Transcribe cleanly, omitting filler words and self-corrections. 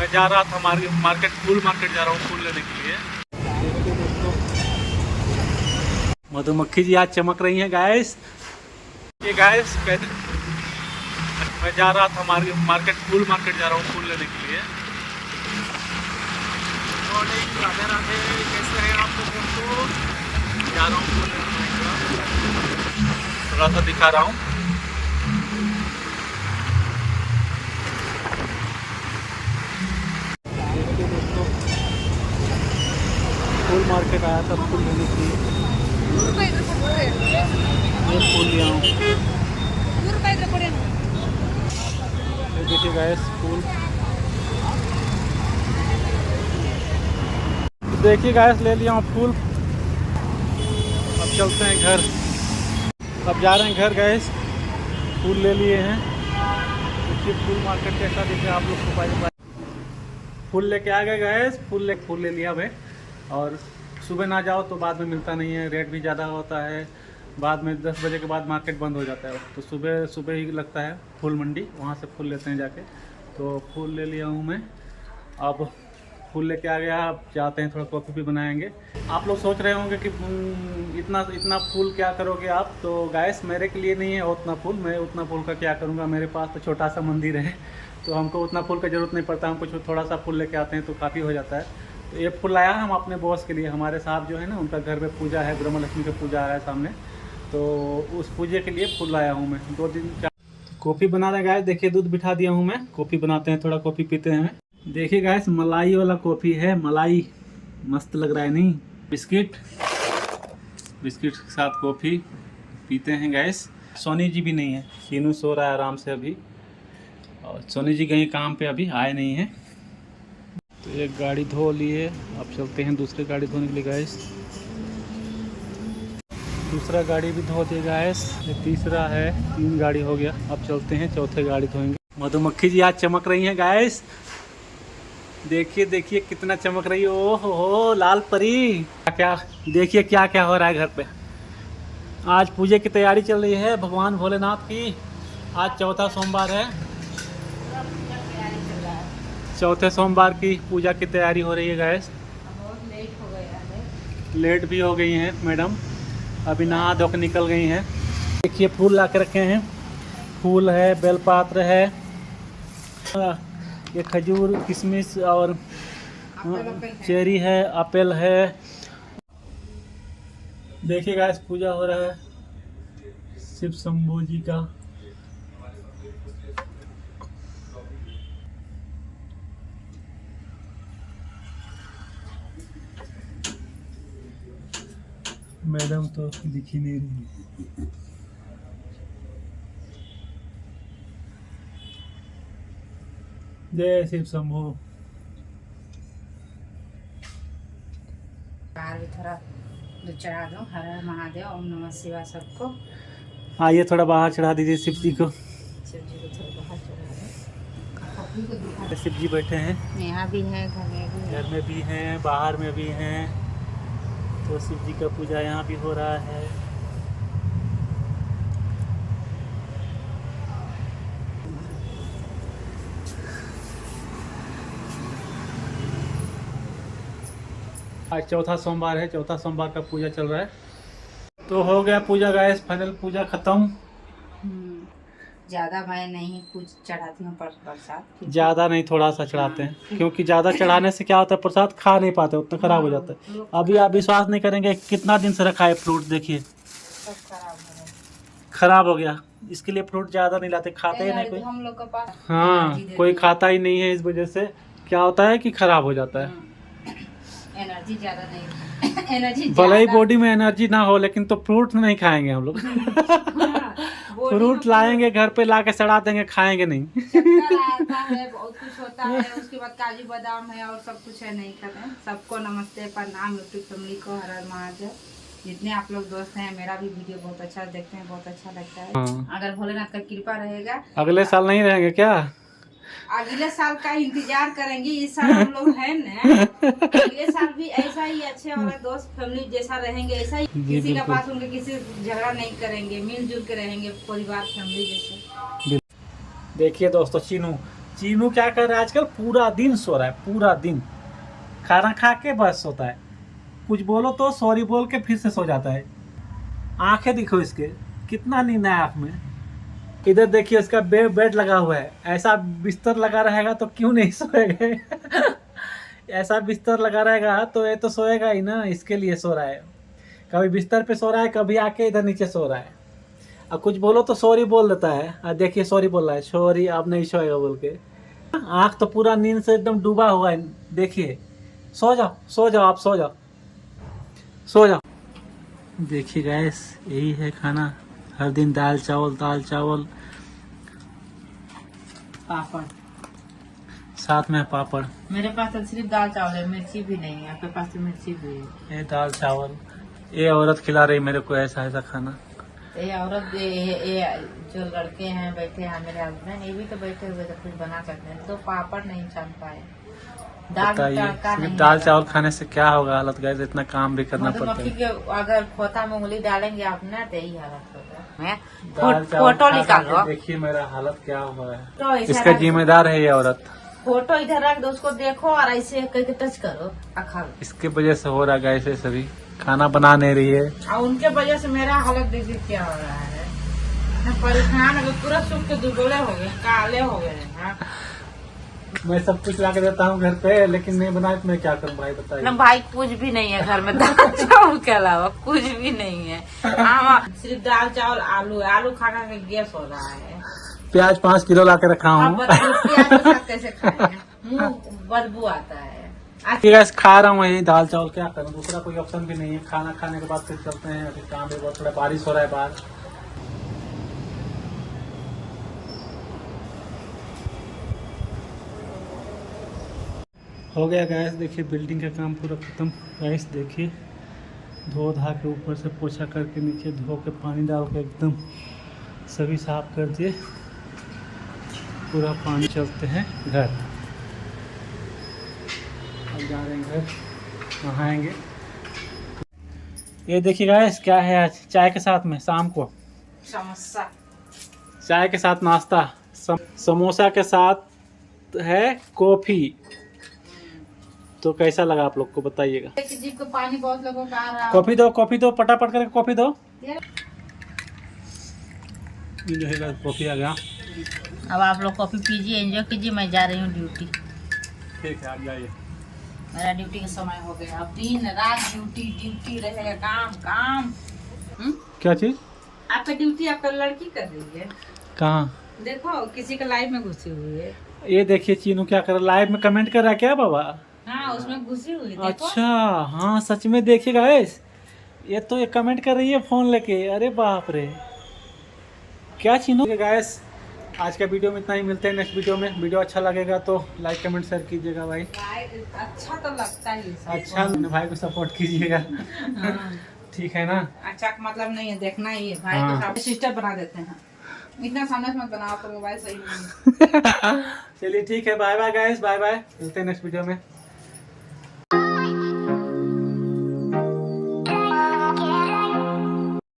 मैं जा रहा था मार्केट फूल मार्केट जा रहा हूँ फूल लेने के लिए। मधुमक्खी जी आज चमक रही हैं गाइस। ये गाइस मैं जा रहा था मार्केट फूल मार्केट जा रहा हूँ फूल लेने के लिए। राधे राधे, कैसे हैं आप लोग? जा रहा हूँ फूल लेने के लिए, थोड़ा सा दिखा रहा हूँ। फूल मार्केट आया था फूल लेने के लिए। ये फूल लिया हूँ। देखिए गाइस फूल, देखिए गाइस ले लिया हूँ फूल। अब चलते हैं घर, अब जा रहे हैं घर गाइस। फूल ले लिए हैं। देखिए फूल मार्केट कैसा दिख रहा है आप लोग को। बाय फूल लेके आ गए गाइस। फूल ले लिया भाई। और सुबह ना जाओ तो बाद में मिलता नहीं है, रेट भी ज़्यादा होता है। बाद में 10 बजे के बाद मार्केट बंद हो जाता है, तो सुबह ही लगता है फूल मंडी, वहाँ से फूल लेते हैं जाके। तो फूल ले लिया हूँ मैं। अब फूल लेके आ गया, अब जाते हैं थोड़ा कॉफ़ी भी बनाएंगे। आप लोग सोच रहे होंगे कि इतना फूल क्या करोगे आप? तो गाइस मेरे के लिए नहीं है उतना फूल, मैं उतना फूल का क्या करूँगा। मेरे पास तो छोटा सा मंदिर है, तो हमको उतना फूल का ज़रूरत नहीं पड़ता। हम कुछ थोड़ा सा फूल लेके आते हैं तो काफ़ी हो जाता है। तो ये फूल लाया हम अपने बॉस के लिए। हमारे साहब जो है ना, उनका घर में पूजा है, ब्रह्मलक्ष्मी की पूजा आ रहा है सामने, तो उस पूजे के लिए फूल लाया हूँ मैं। 2 दिन कॉफ़ी बना रहे गाइस। देखिए दूध बिठा दिया हूँ मैं, कॉफ़ी बनाते हैं, थोड़ा कॉफ़ी पीते हैं। देखिए गाइस मलाई वाला कॉफ़ी है, मलाई मस्त लग रहा है नहीं? बिस्किट के साथ कॉफ़ी पीते हैं गाइस। सोनी जी भी नहीं है, सीनू सो रहा है आराम से अभी, और सोनी जी कहीं काम पे अभी आए नहीं हैं। तो एक गाड़ी धो लिए, अब चलते हैं दूसरी गाड़ी धोने के लिए गाइस। दूसरा गाड़ी भी धो दिया गाइस, ये तीसरा है, 3 गाड़ी हो गया। अब चलते हैं चौथे गाड़ी धोएंगे। मधुमक्खी जी आज चमक रही हैं गाइस। देखिए देखिए कितना चमक रही है। ओह हो लाल परी। क्या देखिए क्या क्या हो रहा है घर पे। आज पूजे की तैयारी चल रही है भगवान भोलेनाथ की। आज चौथा सोमवार है, चौथे सोमवार की पूजा की तैयारी हो रही है गैस। बहुत लेट हो गया है, लेट भी हो गई हैं मैडम, अभी नहा धो के निकल गई हैं। देखिए फूल ला के रखे हैं, फूल है, बेलपत्र है, ये खजूर किशमिश और चेरी है, एप्पल है। देखिए गाइस पूजा हो रहा है शिव शंभू जी का। मैडम तो दिख ही नहीं रही। जय शिव शंभू। बाहर भी थोड़ा दूध चढ़ा दो। हर हर महादेव, ओम नमः शिवाय सबको। आइए थोड़ा बाहर चढ़ा दीजिए शिव जी को। शिव जी को थोड़ा बाहर चढ़ा दो। शिव जी बैठे हैं, यहाँ भी है, घर में भी है। घर में भी हैं, बाहर में भी हैं। तो शिव जी का पूजा यहाँ भी हो रहा है। आज चौथा सोमवार है, चौथा सोमवार का पूजा चल रहा है। तो हो गया पूजा गाइस, फाइनल पूजा खत्म। ज़्यादा मैं नहीं कुछ चढ़ाती हूँ प्रसाद, ज़्यादा नहीं, थोड़ा सा चढ़ाते हैं, क्योंकि ज़्यादा चढ़ाने से क्या होता है, प्रसाद खा नहीं पाते, उतना खराब हो जाता है। अभी आप विश्वास नहीं करेंगे कितना दिन से रखा है फ्रूट, देखिए सब खराब हो गया। इसके लिए फ्रूट ज़्यादा नहीं लाते, खाते ही नहीं कोई। हम लोग के पास हाँ कोई खाता ही नहीं है, इस वजह से क्या होता है कि खराब हो जाता है। एनर्जी ज़्यादा नहीं, एनर्जी भले ही बॉडी में एनर्जी ना हो, लेकिन तो फ्रूट नहीं खाएंगे हम लोग। फ्रूट लाएंगे घर पे, ला के सड़ा देंगे, खाएंगे नहीं। चक्कर आता है, बहुत कुछ होता है, उसके बाद काजू बादाम है और सब कुछ है, नहीं खाते हैं। सबको नमस्ते, प्रणाम यूट्यूब फैमिली को, हर हर महादेव। जितने आप लोग दोस्त हैं, मेरा भी वीडियो बहुत अच्छा देखते हैं, बहुत अच्छा लगता है। अगर भोलेनाथ का कृपा रहेगा, अगले साल नहीं रहेंगे क्या? अगले साल का इंतजार करेंगे। इस साल हम लोग हैं ना, अगले साल भी ऐसा ही अच्छे और दोस्त फैमिली जैसा रहेंगे, ऐसा ही किसी का पास उनके किसी झगड़ा नहीं करेंगे, मिलजुल के रहेंगे, परिवार फैमिली जैसे। देखिए दोस्तों, चीनू चीनू क्या कर रहा है आजकल, पूरा दिन सो रहा है, पूरा दिन खाना खा के बस सोता है, कुछ बोलो तो सॉरी बोल के फिर से सो जाता है। आंखें दिखो इसके, कितना नींद है आँख में। इधर देखिए उसका बेड लगा हुआ है, ऐसा बिस्तर लगा रहेगा तो क्यों नहीं सोएगा। ऐसा बिस्तर लगा रहेगा तो ये तो सोएगा ही ना, इसके लिए सो रहा है। कभी बिस्तर पे सो रहा है, कभी आके इधर नीचे सो रहा है। अब कुछ बोलो तो सॉरी बोल देता है। देखिए सॉरी बोल रहा है, सॉरी अब नहीं सोएगा बोल के। आँख तो पूरा नींद से एकदम डूबा हुआ है। देखिए सो जाओ, सो जाओ, आप सो जाओ, सो जाओ। देखिए गैस, यही है खाना, हर दिन दाल चावल, दाल चावल, पापड़। साथ में पापड़। मेरे पास तो सिर्फ दाल चावल है, मिर्ची भी नहीं है। आपके पास तो मिर्ची भी है। ये दाल चावल, ये औरत खिला रही मेरे को ऐसा ऐसा खाना। ये औरत, ये जो लड़के हैं बैठे हैं मेरे हस्बैंड, ये भी तो बैठे हुए तो कुछ बना सकते हैं, तो पापड़ नहीं छान पाए। दाल में तड़का नहीं, दाल चावल खाने से क्या होगा हालत गैस, इतना काम भी करना पड़ता मधुमक्खी है। के अगर खोता में उंगली डालेंगे आप ना तो यही हालत होगा। दाल चावल फोटो खा निकालो, के देखिए मेरा हालत क्या हुआ है। तो ऐसे इसका जिम्मेदार है ये औरत। फोटो इधर रख दो, उसको देखो और ऐसे करके टच करो, खा लो। इसके वजह से हो रहा है ऐसे, सभी खाना बना नहीं रही है। और उनके वजह से मेरा हालत देखिए क्या हो रहा है। मैं परेशान हो गई, पूरा सूख के दुबले हो गए, काले हो गए हैं। मैं सब कुछ ला के देता हूँ घर पे, लेकिन नहीं बनाए तो मैं क्या करूँ भाई, बताइए। ना भाई कुछ भी नहीं है घर में, दाल चावल के अलावा कुछ भी नहीं है। हाँ, सिर्फ दाल चावल आलू है, आलू खा खा के गैस हो रहा है। प्याज 5 किलो ला के रखा अब हूँ। बताओ प्याज के साथ कैसे खाएंगे, मुंह बदबू आता है। गैस खा रहा हूँ यही दाल चावल, क्या करूँ, दूसरा कोई ऑप्शन भी नहीं है। खाना खाने के बाद फिर चलते हैं, अभी काम भी बहुत, थोड़ा बारिश हो रहा है बाहर। हो गया गैस, देखिए बिल्डिंग का काम पूरा खत्म। गैस देखिए, धो धा के ऊपर से पोछा करके नीचे धो के पानी डाल के एकदम सभी साफ कर दिए। पूरा पानी, चलते हैं घर। अब जा रहे हैं घर, नहाएंगे। ये देखिए गैस, क्या है आज चाय के साथ में, शाम को समोसा, चाय के साथ नाश्ता, समोसा के साथ है कॉफी। तो कैसा लगा आप लोग को बताइएगा। जीप को पानी बहुत लोगों का आ रहा है। कॉफी दो, कॉफी दो, पटापट करके कॉफी दो। ये जो है कॉफी आ गया। अब आप लोग कॉफी पीजिए, एंजॉय कीजिए, मैं जा रही हूँ ड्यूटी। ठीक है, आप जाइए। मेरा ड्यूटी का समय हो गया, अब दिन रात ड्यूटी रहेगा, काम काम। क्या चीज? आपका ड्यूटी आपका लड़की कर रही है। कहाँ? देखो किसी का लाइव में घुसी हुई है। ये देखिए चीनू क्या कर रहा है, लाइव में कमेंट कर रहा है क्या बाबा? हाँ, उसमें घुसी हुई, देखो। अच्छा, हाँ सच में देखिएगा गाइस, ये तो ये कमेंट कर रही है फोन लेके। अरे बाप रे, क्या चीनू। गाइस आज का वीडियो में इतना ही, मिलते हैं नेक्स्ट वीडियो में। वीडियो अच्छा लगेगा तो लाइक कमेंट शेयर कीजिएगा भाई। अच्छा तो लगता ही है, अच्छा भाई को सपोर्ट कीजिएगा। ठीक है ना? अच्छा का मतलब नहीं है, देखना ही है भाई को। साथ सिस्टर बना देते हैं, इतना सामने से मत बनाओ तो मोबाइल सही नहीं। चलिए ठीक है, bye bye guys, bye bye, मिलते हैं नेक्स्ट वीडियो में।